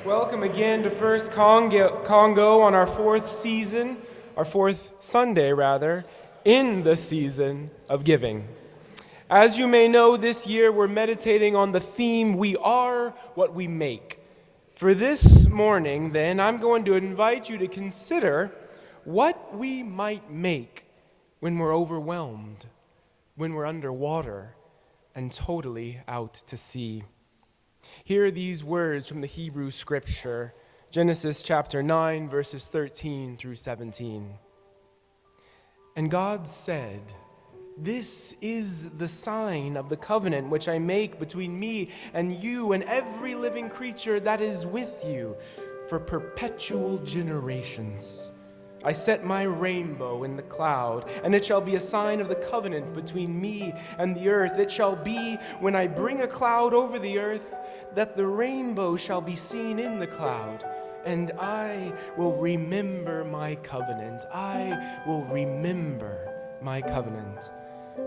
Welcome again to First Congo on our fourth Sunday, in the season of giving. As you may know, this year we're meditating on the theme, we are what we make. For this morning, then, I'm going to invite you to consider what we might make when we're overwhelmed, when we're underwater, and totally out to sea. Hear these words from the Hebrew scripture, Genesis chapter 9, verses 13 through 17. And God said, "This is the sign of the covenant which I make between me and you and every living creature that is with you for perpetual generations. I set my rainbow in the cloud, and it shall be a sign of the covenant between me and the earth. It shall be when I bring a cloud over the earth, that the rainbow shall be seen in the cloud, and I will remember my covenant. I will remember my covenant,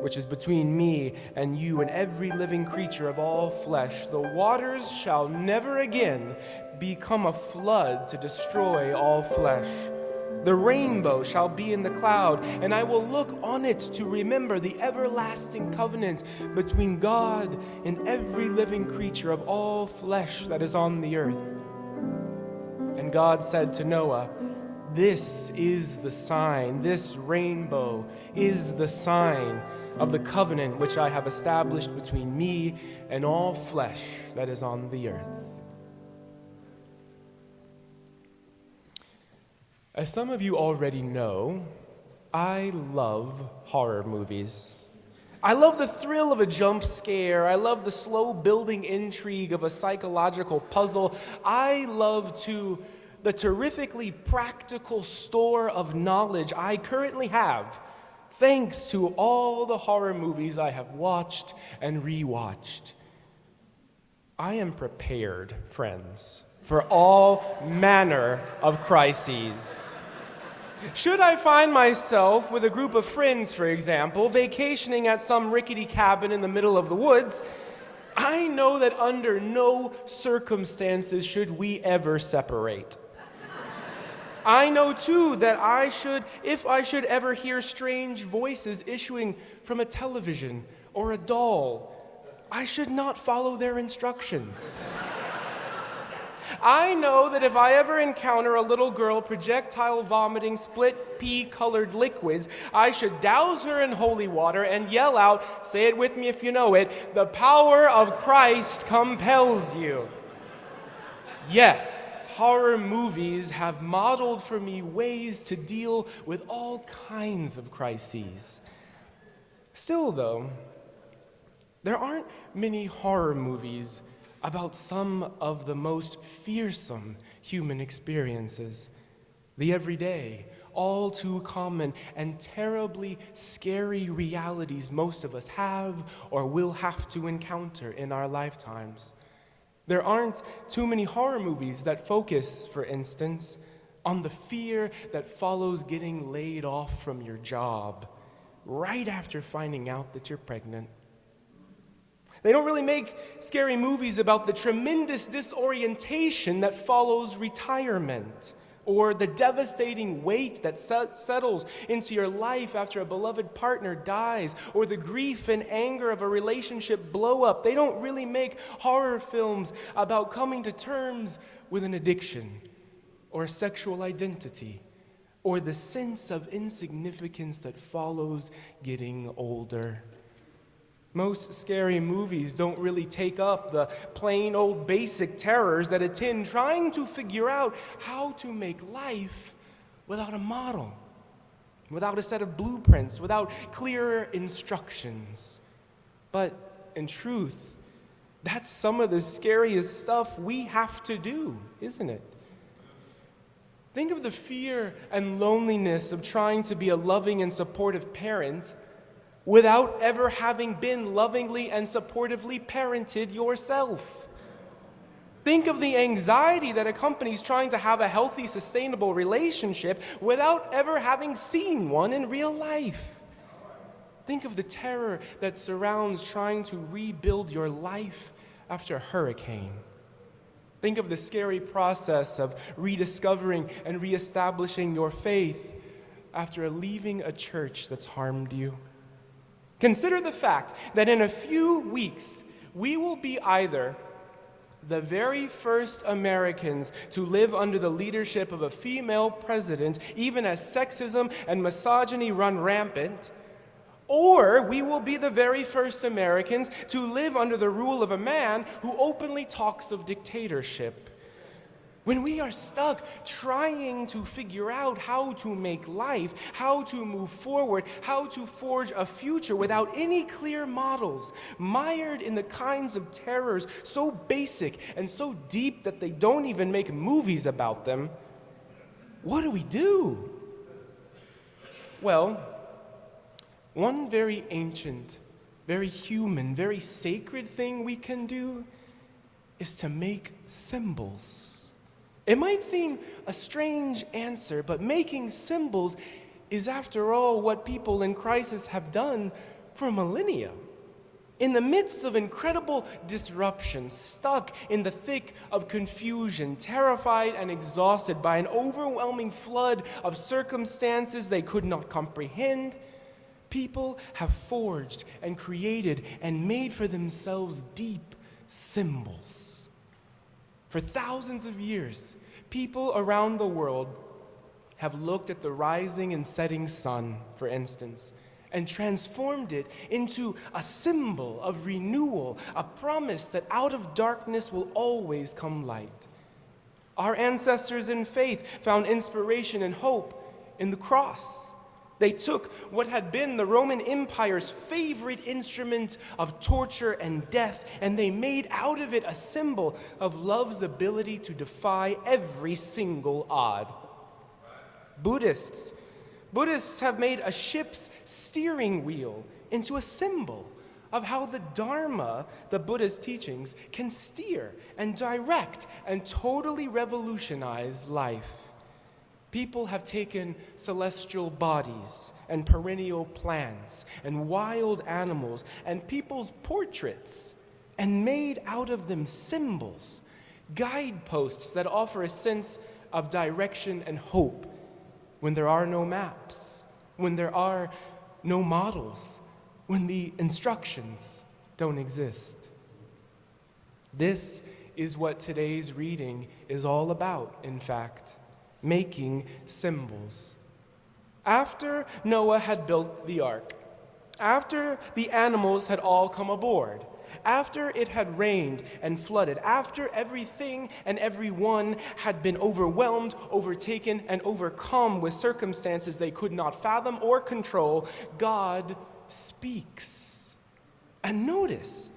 which is between me and you and every living creature of all flesh. The waters shall never again become a flood to destroy all flesh. The rainbow shall be in the cloud, and I will look on it to remember the everlasting covenant between God and every living creature of all flesh that is on the earth." And God said to Noah, "This is the sign, this rainbow is the sign of the covenant which I have established between me and all flesh that is on the earth." As some of you already know, I love horror movies. I love the thrill of a jump scare. I love the slow building intrigue of a psychological puzzle. I love, too, the terrifically practical store of knowledge I currently have, thanks to all the horror movies I have watched and rewatched. I am prepared, friends, for all manner of crises. Should I find myself with a group of friends, for example, vacationing at some rickety cabin in the middle of the woods, I know that under no circumstances should we ever separate. I know, too, that if I should ever hear strange voices issuing from a television or a doll, I should not follow their instructions. I know that if I ever encounter a little girl projectile vomiting split pea-colored liquids, I should douse her in holy water and yell out, say it with me if you know it, "The power of Christ compels you." Yes, horror movies have modeled for me ways to deal with all kinds of crises. Still, though, there aren't many horror movies about some of the most fearsome human experiences, the everyday, all too common, and terribly scary realities most of us have or will have to encounter in our lifetimes. There aren't too many horror movies that focus, for instance, on the fear that follows getting laid off from your job right after finding out that you're pregnant. They don't really make scary movies about the tremendous disorientation that follows retirement, or the devastating weight that settles into your life after a beloved partner dies, or the grief and anger of a relationship blow-up. They don't really make horror films about coming to terms with an addiction, or a sexual identity, or the sense of insignificance that follows getting older. Most scary movies don't really take up the plain old basic terrors that attend trying to figure out how to make life without a model, without a set of blueprints, without clear instructions. But in truth, that's some of the scariest stuff we have to do, isn't it? Think of the fear and loneliness of trying to be a loving and supportive parent without ever having been lovingly and supportively parented yourself. Think of the anxiety that accompanies trying to have a healthy, sustainable relationship without ever having seen one in real life. Think of the terror that surrounds trying to rebuild your life after a hurricane. Think of the scary process of rediscovering and reestablishing your faith after leaving a church that's harmed you. Consider the fact that in a few weeks, we will be either the very first Americans to live under the leadership of a female president, even as sexism and misogyny run rampant, or we will be the very first Americans to live under the rule of a man who openly talks of dictatorship. When we are stuck trying to figure out how to make life, how to move forward, how to forge a future without any clear models, mired in the kinds of terrors so basic and so deep that they don't even make movies about them, what do we do? Well, one very ancient, very human, very sacred thing we can do is to make symbols. It might seem a strange answer, but making symbols is, after all, what people in crisis have done for millennia. In the midst of incredible disruption, stuck in the thick of confusion, terrified and exhausted by an overwhelming flood of circumstances they could not comprehend, people have forged and created and made for themselves deep symbols. For thousands of years, people around the world have looked at the rising and setting sun, for instance, and transformed it into a symbol of renewal, a promise that out of darkness will always come light. Our ancestors in faith found inspiration and hope in the cross. They took what had been the Roman Empire's favorite instrument of torture and death, and they made out of it a symbol of love's ability to defy every single odd. Buddhists have made a ship's steering wheel into a symbol of how the Dharma, the Buddha's teachings, can steer and direct and totally revolutionize life. People have taken celestial bodies and perennial plants and wild animals and people's portraits and made out of them symbols, guideposts that offer a sense of direction and hope when there are no maps, when there are no models, when the instructions don't exist. This is what today's reading is all about, in fact. Making symbols. After Noah had built the ark, after the animals had all come aboard, after it had rained and flooded, after everything and everyone had been overwhelmed, overtaken, and overcome with circumstances they could not fathom or control, God speaks. And notice,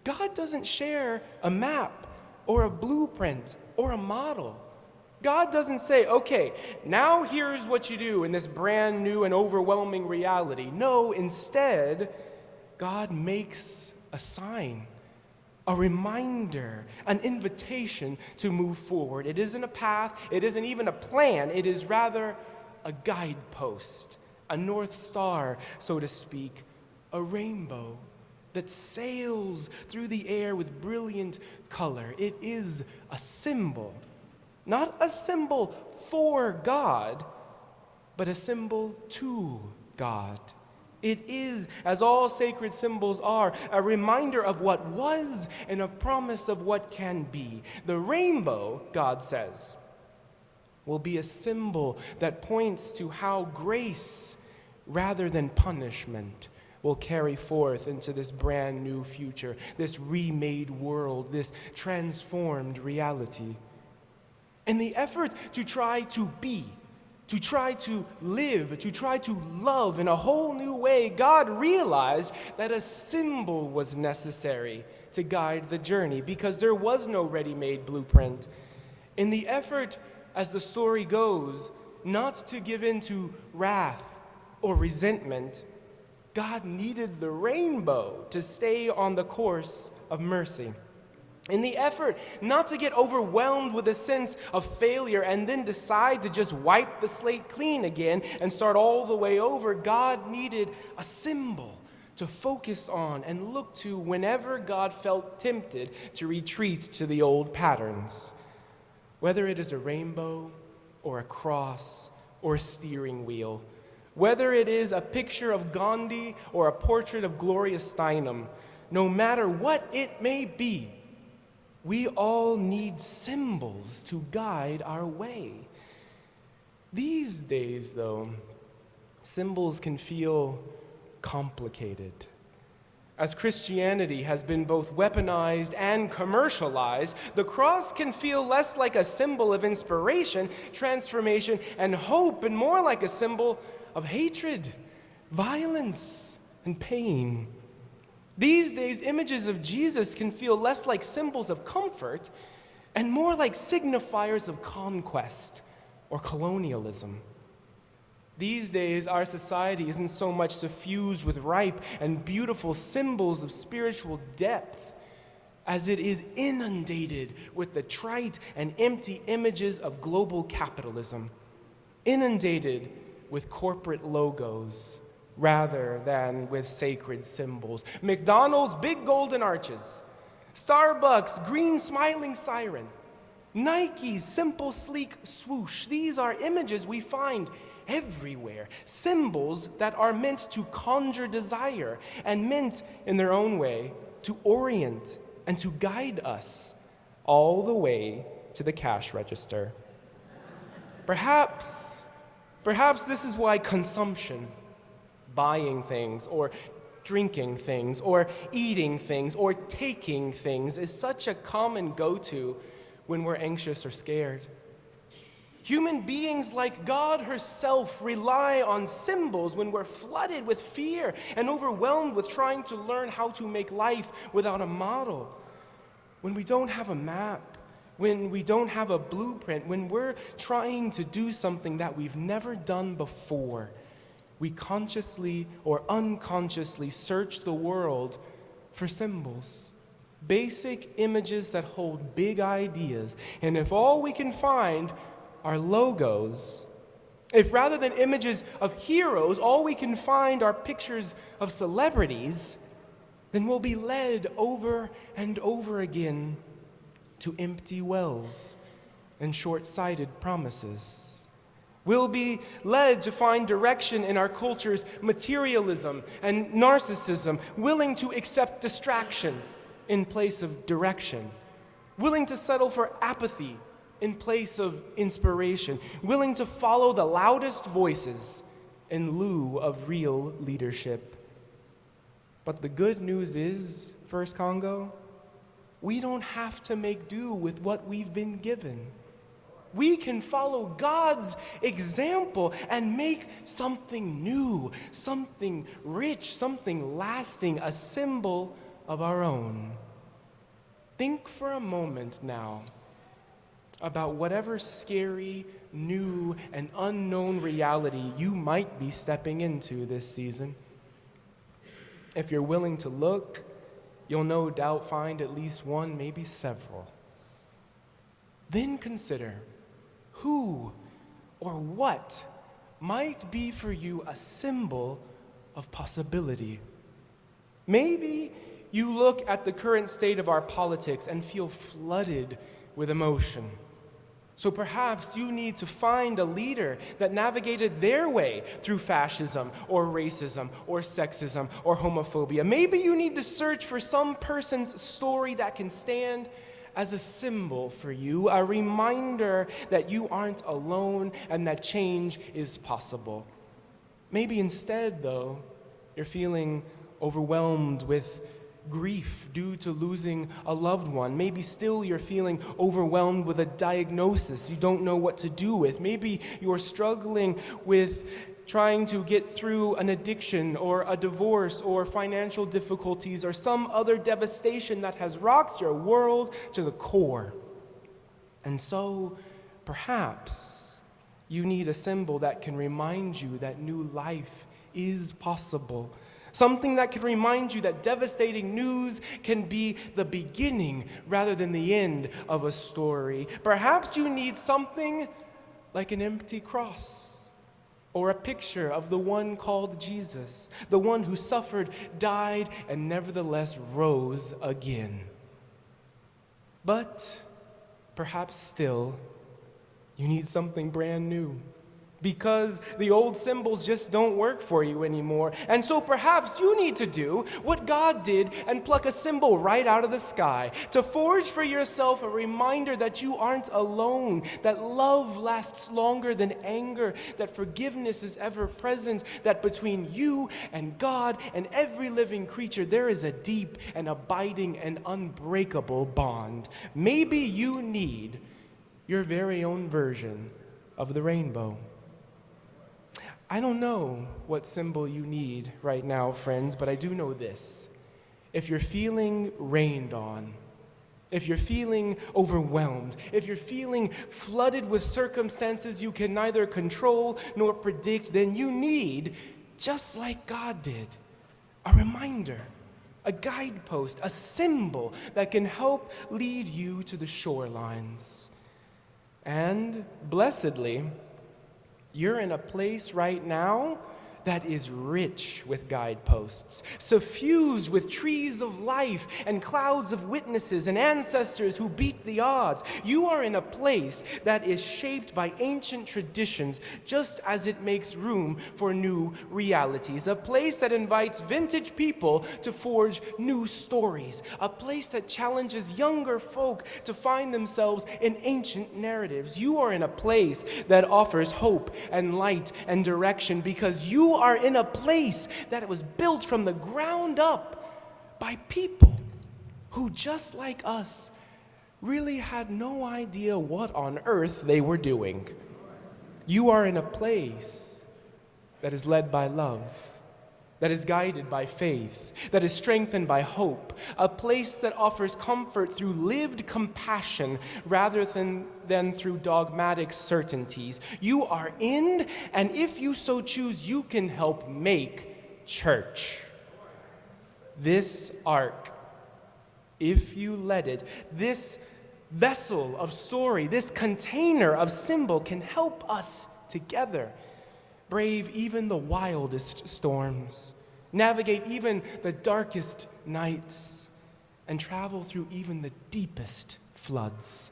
God doesn't share a map or a blueprint or a model. God doesn't say, okay, now here's what you do in this brand new and overwhelming reality. No, instead, God makes a sign, a reminder, an invitation to move forward. It isn't a path, it isn't even a plan, it is rather a guidepost, a North Star, so to speak, a rainbow that sails through the air with brilliant color. It is a symbol. Not a symbol for God, but a symbol to God. It is, as all sacred symbols are, a reminder of what was and a promise of what can be. The rainbow, God says, will be a symbol that points to how grace, rather than punishment, will carry forth into this brand new future, this remade world, this transformed reality. In the effort to try to be, to try to live, to try to love in a whole new way, God realized that a symbol was necessary to guide the journey because there was no ready-made blueprint. In the effort, as the story goes, not to give in to wrath or resentment, God needed the rainbow to stay on the course of mercy. In the effort not to get overwhelmed with a sense of failure and then decide to just wipe the slate clean again and start all the way over, God needed a symbol to focus on and look to whenever God felt tempted to retreat to the old patterns. Whether it is a rainbow or a cross or a steering wheel, whether it is a picture of Gandhi or a portrait of Gloria Steinem, no matter what it may be, we all need symbols to guide our way. These days, though, symbols can feel complicated. As Christianity has been both weaponized and commercialized, the cross can feel less like a symbol of inspiration, transformation, and hope, and more like a symbol of hatred, violence, and pain. These days, images of Jesus can feel less like symbols of comfort and more like signifiers of conquest or colonialism. These days, our society isn't so much suffused with ripe and beautiful symbols of spiritual depth as it is inundated with the trite and empty images of global capitalism, inundated with corporate logos rather than with sacred symbols. McDonald's big golden arches, Starbucks green smiling siren, Nike's simple sleek swoosh. These are images we find everywhere, symbols that are meant to conjure desire and meant in their own way to orient and to guide us all the way to the cash register. Perhaps this is why consumption, buying things or drinking things or eating things or taking things is such a common go-to when we're anxious or scared. Human beings like God herself rely on symbols when we're flooded with fear and overwhelmed with trying to learn how to make life without a model. When we don't have a map, when we don't have a blueprint, when we're trying to do something that we've never done before, we consciously or unconsciously search the world for symbols, basic images that hold big ideas. And if all we can find are logos, if rather than images of heroes, all we can find are pictures of celebrities, then we'll be led over and over again to empty wells and short-sighted promises. We'll be led to find direction in our culture's materialism and narcissism, willing to accept distraction in place of direction, willing to settle for apathy in place of inspiration, willing to follow the loudest voices in lieu of real leadership. But the good news is, First Congo, we don't have to make do with what we've been given. We can follow God's example and make something new, something rich, something lasting, a symbol of our own. Think for a moment now about whatever scary, new, and unknown reality you might be stepping into this season. If you're willing to look, you'll no doubt find at least one, maybe several. Then consider who or what might be for you a symbol of possibility. Maybe you look at the current state of our politics and feel flooded with emotion. So perhaps you need to find a leader that navigated their way through fascism or racism or sexism or homophobia. Maybe you need to search for some person's story that can stand as a symbol for you, a reminder that you aren't alone and that change is possible. Maybe instead, though, you're feeling overwhelmed with grief due to losing a loved one. Maybe still you're feeling overwhelmed with a diagnosis you don't know what to do with. Maybe you're struggling with trying to get through an addiction or a divorce or financial difficulties or some other devastation that has rocked your world to the core. And so perhaps you need a symbol that can remind you that new life is possible. Something that can remind you that devastating news can be the beginning rather than the end of a story. Perhaps you need something like an empty cross, or a picture of the one called Jesus, the one who suffered, died, and nevertheless rose again. But perhaps still, you need something brand new, because the old symbols just don't work for you anymore. And so perhaps you need to do what God did and pluck a symbol right out of the sky, to forge for yourself a reminder that you aren't alone, that love lasts longer than anger, that forgiveness is ever present, that between you and God and every living creature there is a deep and abiding and unbreakable bond. Maybe you need your very own version of the rainbow. I don't know what symbol you need right now, friends, but I do know this. If you're feeling rained on, if you're feeling overwhelmed, if you're feeling flooded with circumstances you can neither control nor predict, then you need, just like God did, a reminder, a guidepost, a symbol that can help lead you to the shorelines. And blessedly, you're in a place right now that is rich with guideposts, suffused with trees of life and clouds of witnesses and ancestors who beat the odds. You are in a place that is shaped by ancient traditions, just as it makes room for new realities. A place that invites vintage people to forge new stories. A place that challenges younger folk to find themselves in ancient narratives. You are in a place that offers hope and light and direction, because you are in a place that was built from the ground up by people who, just like us, really had no idea what on earth they were doing. You are in a place that is led by love, that is guided by faith, that is strengthened by hope, a place that offers comfort through lived compassion rather than through dogmatic certainties. You are in, and if you so choose, you can help make church. This ark, if you let it, this vessel of story, this container of symbol can help us together brave even the wildest storms, navigate even the darkest nights, and travel through even the deepest floods.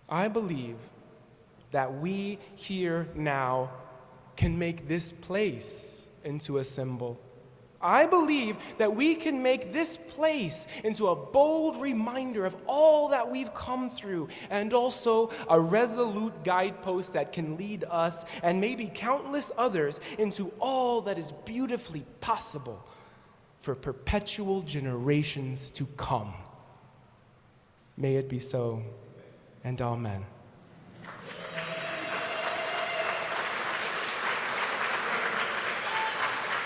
I believe that we here now can make this place into a symbol. I believe that we can make this place into a bold reminder of all that we've come through, and also a resolute guidepost that can lead us and maybe countless others into all that is beautifully possible for perpetual generations to come. May it be so, and amen.